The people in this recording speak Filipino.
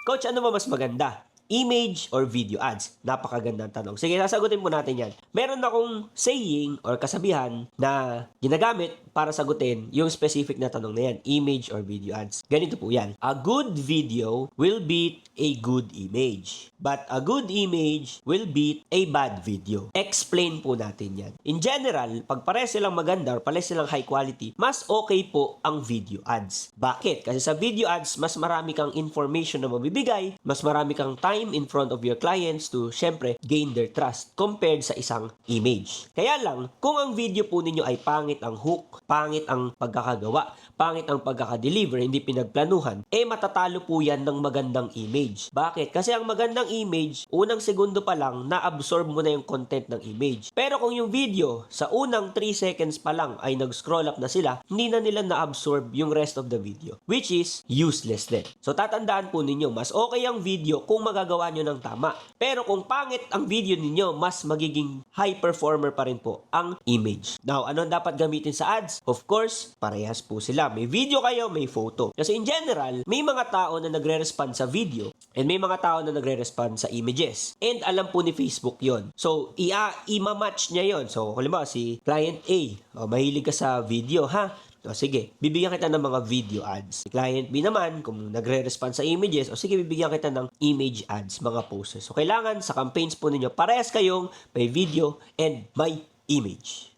Coach, ano ba mas maganda? Image or video ads? Napakagandang tanong. Sige, sasagutin po natin yan. Meron akong saying or kasabihan na ginagamit para sagutin yung specific na tanong na yan, image or video ads. Ganito po yan. A good video will beat a good image. But a good image will beat a bad video. Explain po natin yan. In general, pag pare silang maganda or pare silang high quality, mas okay po ang video ads. Bakit? Kasi sa video ads, mas marami kang information na mabibigay, mas marami kang time in front of your clients to, syempre, gain their trust compared sa isang image. Kaya lang, kung ang video po ninyo ay pangit ang hook, pangit ang pagkakagawa, pangit ang pagkakadeliver, hindi pinagplanuhan, matatalo po yan ng magandang image. Bakit? Kasi ang magandang image, unang segundo pa lang, na-absorb mo na yung content ng image. Pero kung yung video, sa unang 3 seconds pa lang ay nag-scroll up na sila, hindi na nila na-absorb yung rest of the video, which is useless din. So tatandaan po ninyo, mas okay ang video kung magagawa nyo ng tama. Pero kung pangit ang video ninyo, mas magiging high performer pa rin po ang image. Now, ano dapat gamitin sa ads? Of course, parehas po sila. May video kayo, may photo. Kasi in general, may mga tao na nagre-respond sa video and may mga tao na nagre-respond sa images. And alam po ni Facebook yon. So, i-match niya yon. So, halimbawa, si client A, mahilig ka sa video, ha? O sige, bibigyan kita ng mga video ads. Si client B naman, kung nagre-respond sa images, o sige, bibigyan kita ng image ads, mga posts. So kailangan sa campaigns po ninyo, parehas kayong may video and may image.